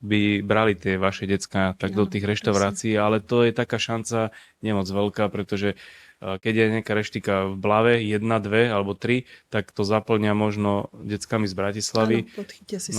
by brali tie vaše decká tak do tých reštaurácií, ale to je taká šanca nemoc veľká, pretože keď je nejaká reštika v Blave, 1, 2 alebo 3, tak to zaplňa možno deckami z Bratislavy.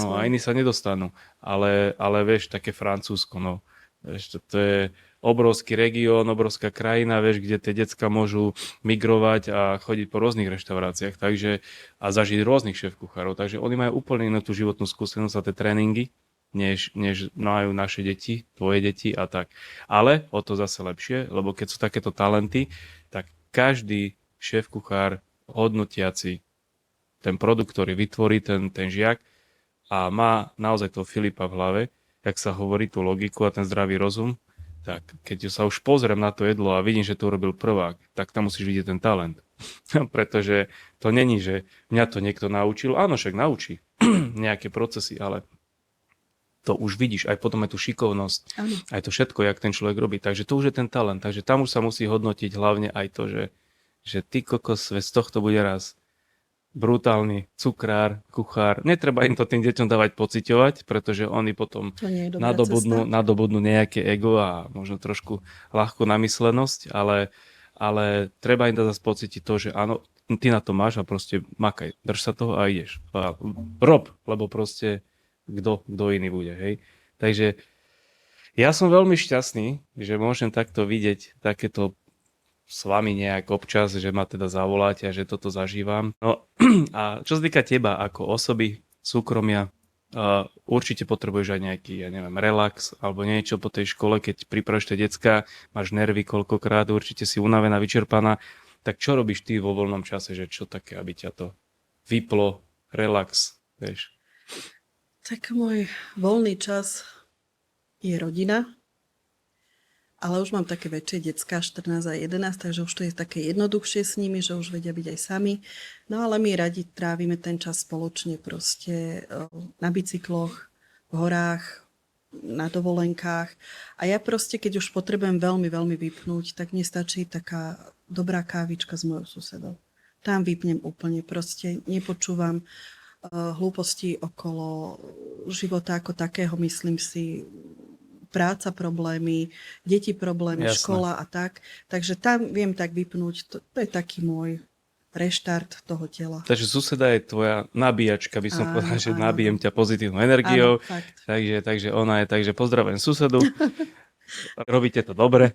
Áno, a iní sa nedostanú. Ale vieš, také Francúzsko, no. Vieš, to je obrovský región, obrovská krajina, vieš, kde tie decká môžu migrovať a chodiť po rôznych reštauráciách, takže a zažiť rôznych šéf-kuchárov. Takže oni majú úplne inú tú životnú skúsenosť a tie tréningy, než majú naše deti, tvoje deti a tak. Ale o to zase lepšie, lebo keď sú takéto talenty, tak každý šéf-kuchár hodnotiaci ten produkt, ktorý vytvorí ten žiak a má naozaj toho Filipa v hlave, jak sa hovorí, tú logiku a ten zdravý rozum, tak keď sa už pozriem na to jedlo a vidím, že to urobil prvák, tak tam musíš vidieť ten talent. Pretože to není, že mňa to niekto naučil. Áno, však naučí nejaké procesy, ale to už vidíš, aj potom aj tú šikovnosť, aj to všetko, jak ten človek robí. Takže to už je ten talent. Takže tam už sa musí hodnotiť hlavne aj to, že ty kokos, z tohto bude raz brutálny cukrár, kuchár. Netreba im to tým deťom dávať pociťovať, pretože oni potom To nie je dobrá cesta. nadobudnú nejaké ego a možno trošku ľahkú namyslenosť, ale treba im dať zase pocítiť to, že áno, ty na to máš a proste makaj, drž sa toho a ideš. A rob, lebo proste kto iný bude, hej. Takže ja som veľmi šťastný, že môžem takto vidieť takéto s vami nejak občas, že ma teda zavoláte a že toto zažívam. No a čo sa týka teba ako osoby, súkromia, určite potrebuješ aj nejaký, ja neviem, relax alebo niečo po tej škole, keď pripravíš tie decka, máš nervy koľkokrát, určite si unavená, vyčerpaná. Tak čo robíš ty vo voľnom čase, že čo také, aby ťa to vyplo, relax, vieš? Tak môj voľný čas je rodina, ale už mám také väčšie decká, 14 a 11, takže už to je také jednoduchšie s nimi, že už vedia byť aj sami. No ale my radi trávime ten čas spoločne proste na bicykloch, v horách, na dovolenkách. A ja proste, keď už potrebujem veľmi, veľmi vypnúť, tak mne stačí taká dobrá kávička s mojou susedou. Tam vypnem úplne, proste nepočúvam hlúposti okolo života ako takého, myslím si, práca problémy, deti problémy, Jasné. škola a tak. Takže tam viem tak vypnúť, to je taký môj reštart toho tela. Takže suseda je tvoja nabíjačka, by som Áno, povedal, že áno. nabíjem ťa pozitívnou energiou. Áno, fakt. Takže ona je, takže pozdravujem susedu. Robíte to dobre.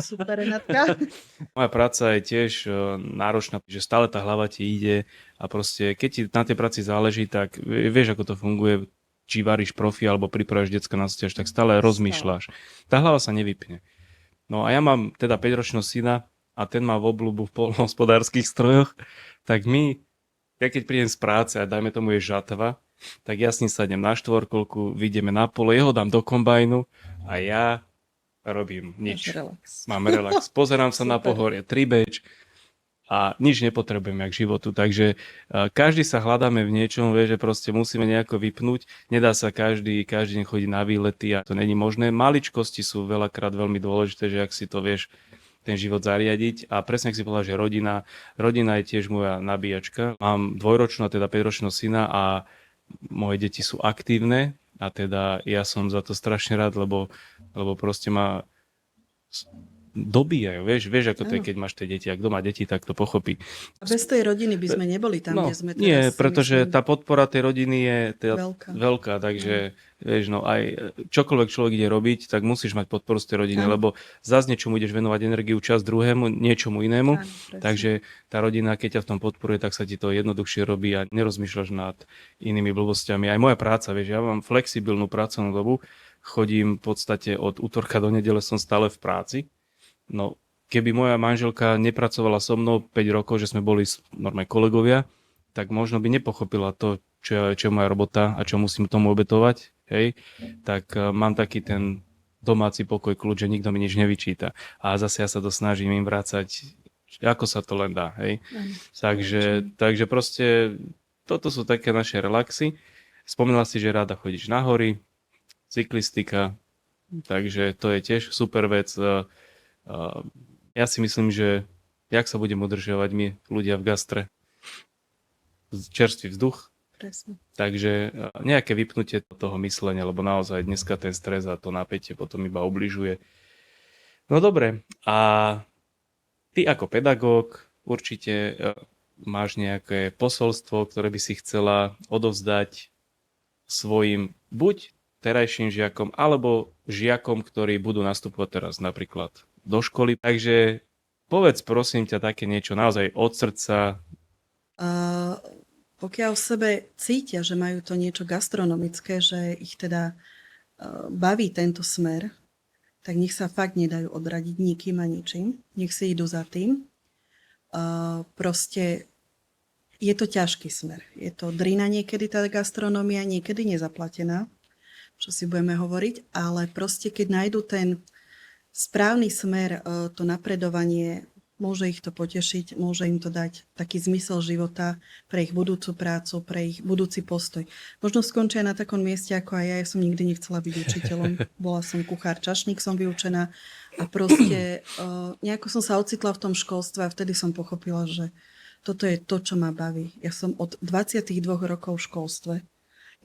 Super, Renátka. Moja práca je tiež náročná, že stále tá hlava ti ide a proste keď ti na tej práci záleží, tak vieš, ako to funguje, či varíš profi alebo pripravíš decka na súťaž, tak stále rozmýšľaš. Tá hlava sa nevypne. No a ja mám teda 5-ročného syna a ten má v obľúbu v poľnohospodárskych strojoch, tak ja keď prídem z práce a dajme tomu je žatva, tak ja s ním sadnem na štvorkolku, vyjdeme na pole, jeho dám do kombajnu a ja robím nič. Relax. Mám relax. Pozerám sa na Super. pohorie, tribeč a nič nepotrebujem jak životu. Takže každý sa hľadáme v niečom, vie, že proste musíme nejako vypnúť. Nedá sa každý deň chodiť na výlety a to není možné. Maličkosti sú veľakrát veľmi dôležité, že ak si to vieš ten život zariadiť. A presne ak si povedal, že rodina je tiež moja nabíjačka. Mám 2-ročnú a teda 5-ročného syna a moje deti sú aktívne a teda ja som za to strašne rád, lebo proste ma dobíjajú, vieš ako to je, keď máš tie deti. A kto má deti, tak to pochopí. A bez tej rodiny by sme neboli tam, kde sme teraz. Nie, si pretože myslím. tá podpora tej rodiny je teda Veľká. veľká, takže vieš, no aj čokoľvek človek ide robiť, tak musíš mať podporu z tej rodiny, Áno. lebo zase niečomu ideš venovať energiu, čas druhému, niečomu inému. Áno, presne. Takže tá rodina, keď ťa v tom podporuje, tak sa ti to jednoduchšie robí a nerozmýšľaš nad inými blbostiami. Aj moja práca, vieš, ja mám flexibilnú pracovnú dobu, chodím v podstate od útorka do nedele som stále v práci. No, keby moja manželka nepracovala so mnou 5 rokov, že sme boli normálne kolegovia, tak možno by nepochopila to, čo je moja robota a čo musím tomu obetovať, hej. Tak mám taký ten domáci pokoj, kľud, že nikto mi nič nevyčíta. A zase ja sa to snažím im vrácať, ako sa to len dá, hej. Áno. Takže proste toto sú také naše relaxy. Spomínala si, že rada chodíš na hory, cyklistika, takže to je tiež super vec. Ja si myslím, že jak sa budeme udržiavať my, ľudia v gastre, čerstvý vzduch, Presne. takže nejaké vypnutie toho myslenia, lebo naozaj dneska ten stres a to napätie potom iba ubližuje. No dobre, a ty ako pedagóg určite máš nejaké posolstvo, ktoré by si chcela odovzdať svojim buď terajším žiakom, alebo žiakom, ktorí budú nastupovať teraz napríklad do školy. Takže povedz prosím ťa také niečo naozaj od srdca. Pokiaľ v sebe cítia, že majú to niečo gastronomické, že ich teda baví tento smer, tak nech sa fakt nedajú odradiť nikým a ničím. Nech si idú za tým. Proste je to ťažký smer. Je to drina niekedy tá gastronomia, niekedy nezaplatená, čo si budeme hovoriť, ale proste keď nájdu ten správny smer, to napredovanie, môže ich to potešiť, môže im to dať taký zmysel života pre ich budúcu prácu, pre ich budúci postoj. Možno skončia na takom mieste ako aj ja. Ja som nikdy nechcela byť učiteľom. Bola som kuchár, čašník som vyučená a proste nejako som sa ocitla v tom školstve a vtedy som pochopila, že Toto je to, čo ma baví. Ja som od 22 rokov v školstve.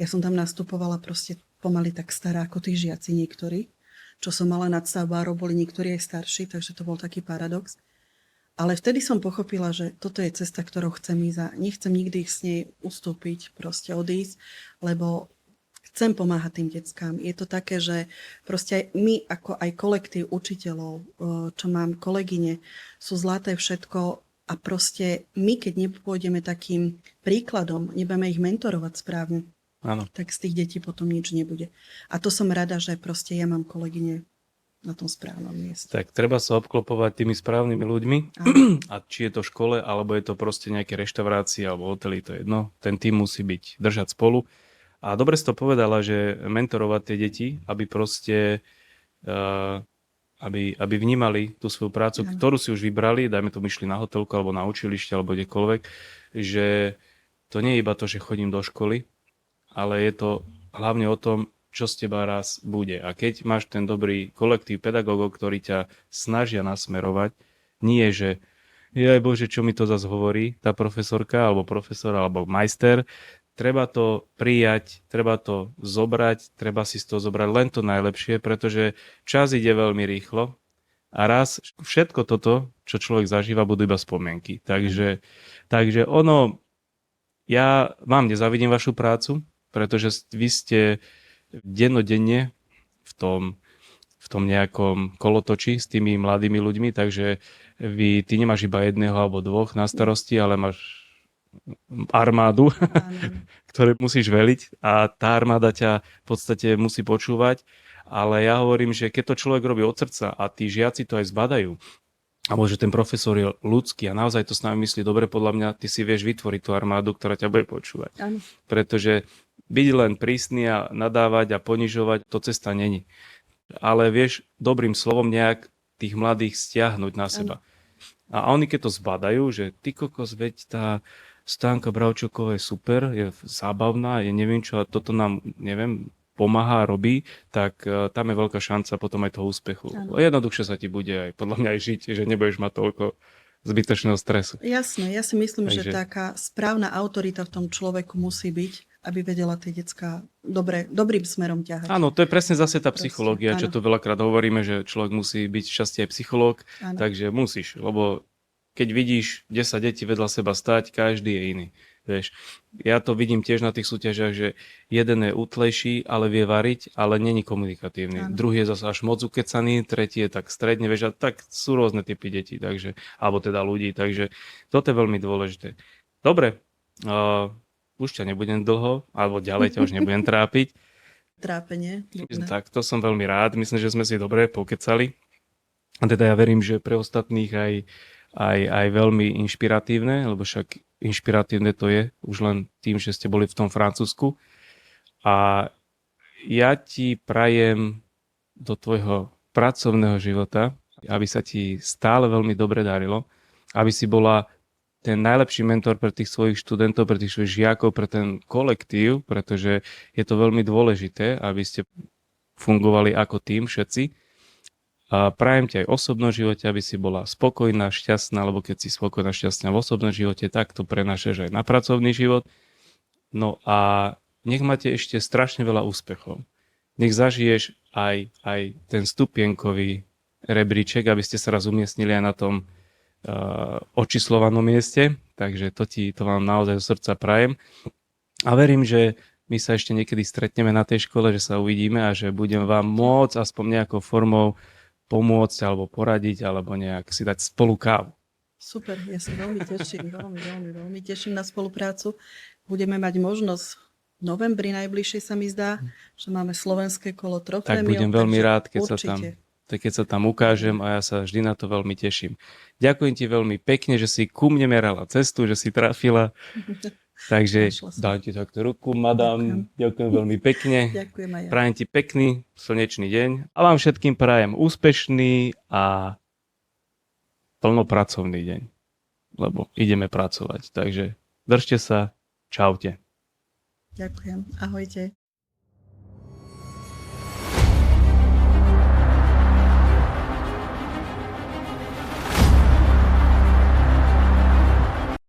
Ja som tam nastupovala proste pomaly tak stará ako tí žiaci niektorí. Čo som mala nadstavbárov, boli niektorí aj starší, takže to bol taký paradox. Ale vtedy som pochopila, že toto je cesta, ktorou chcem ísť a nechcem nikdy s nej ustúpiť, proste odísť, lebo chcem pomáhať tým deckám. Je to také, že proste aj my, ako aj kolektív učiteľov, čo mám kolegyne, sú zlaté všetko a proste my, keď nepôjdeme takým príkladom, nebudeme ich mentorovať správne, Áno. tak z tých detí potom nič nebude. A to som rada, že proste ja mám kolegyne na tom správnom mieste. Tak treba sa obklopovať tými správnymi ľuďmi. Áno. A či je to v škole, alebo je to proste nejaké reštaurácie alebo hotely, to je jedno. Ten tým musí byť držať spolu. A dobre si to povedala, že mentorovať tie deti, aby proste aby vnímali tú svoju prácu, ktorú si už vybrali, dajme tomu išli na hotelku alebo na učilište alebo kdekoľvek, že to nie je iba to, že chodím do školy, ale je to hlavne o tom, čo z teba raz bude. A keď máš ten dobrý kolektív pedagógov, ktorí ťa snažia nasmerovať, nie že jaj Bože, čo mi to zase hovorí tá profesorka, alebo profesor, alebo majster, treba to prijať, treba to zobrať, treba si z toho zobrať len to najlepšie, pretože čas ide veľmi rýchlo a raz všetko toto, čo človek zažíva, budú iba spomienky. Takže ono, ja vám nezavidím vašu prácu, pretože vy ste dennodenne v tom nejakom kolotoči s tými mladými ľuďmi, takže ty nemáš iba jedného alebo dvoch na starosti, ale máš armádu, ktoré musíš veliť a tá armáda ťa v podstate musí počúvať, ale ja hovorím, že keď to človek robí od srdca a tí žiaci to aj zbadajú, a že ten profesor je ľudský a naozaj to s nami myslí dobre, podľa mňa ty si vieš vytvoriť tú armádu, ktorá ťa bude počúvať. Áno. Pretože byť len prísny a nadávať a ponižovať, to cesta není. Ale vieš dobrým slovom nejak tých mladých stiahnuť na seba. A oni keď to zbadajú, že ty kokos, veď tá Stanka Bravčuková je super, je zábavná, je neviem čo a toto nám, neviem, pomáha, robí, tak tam je veľká šanca potom aj toho úspechu. Jednoduchšie sa ti bude aj podľa mňa aj žiť, že nebudeš mať toľko zbytočného stresu. Jasné, ja si myslím, že taká správna autorita v tom človeku musí byť, aby vedela tie decká dobrým smerom ťahať. Áno, to je presne zase tá psychológia, čo tu veľakrát hovoríme, že človek musí byť šťastie aj psychológ, takže musíš, lebo keď vidíš 10 detí vedľa seba stať, každý je iný. Vieš, ja to vidím tiež na tých súťažiach, že jeden je útlejší, ale vie variť, ale není komunikatívny. Druhý je zase až moc ukecaný, tretí je tak stredne, vieš, a tak sú rôzne typy detí, takže, alebo teda ľudí, takže toto je veľmi dôležité. Dobre, už ťa nebudem dlho, alebo ďalej ťa už nebudem trápiť. Trápenie. Tak, to som veľmi rád, myslím, že sme si dobre pokecali. A teda ja verím, že pre ostatných aj veľmi inšpiratívne, lebo však inšpiratívne to je už len tým, že ste boli v tom Francúzsku. A ja ti prajem do tvojho pracovného života, aby sa ti stále veľmi dobre darilo, aby si bola ten najlepší mentor pre tých svojich študentov, pre tých svojich žiakov, pre ten kolektív, pretože je to veľmi dôležité, aby ste fungovali ako tým všetci. A prajem ti aj v osobnom živote, aby si bola spokojná, šťastná, lebo keď si spokojná, šťastná v osobnom živote, tak to prenášaš aj na pracovný život. No a nech máte ešte strašne veľa úspechov. Nech zažiješ aj ten stupienkový rebríček, aby ste sa raz umiestnili aj na tom očíslovanom mieste. Takže to vám naozaj zo srdca prajem. A verím, že my sa ešte niekedy stretneme na tej škole, že sa uvidíme a že budem vám môcť aspoň nejakou formou pomôcť alebo poradiť, alebo nejak si dať spolu kávu. Super, ja sa veľmi teším, veľmi teším na spoluprácu. Budeme mať možnosť v novembri najbližšie sa mi zdá, že máme slovenské kolo Trofémium. Tak budem veľmi rád, keď sa tam ukážem a ja sa vždy na to veľmi teším. Ďakujem ti veľmi pekne, že si ku mne merala cestu, že si trafila. Takže dám ti takto ruku, madam. Ďakujem veľmi pekne. Ďakujem aj ja. Prajem ti pekný, slnečný deň a vám všetkým prajem úspešný a plnopracovný deň, lebo ideme pracovať. Takže držte sa, čaute. Ďakujem, ahojte.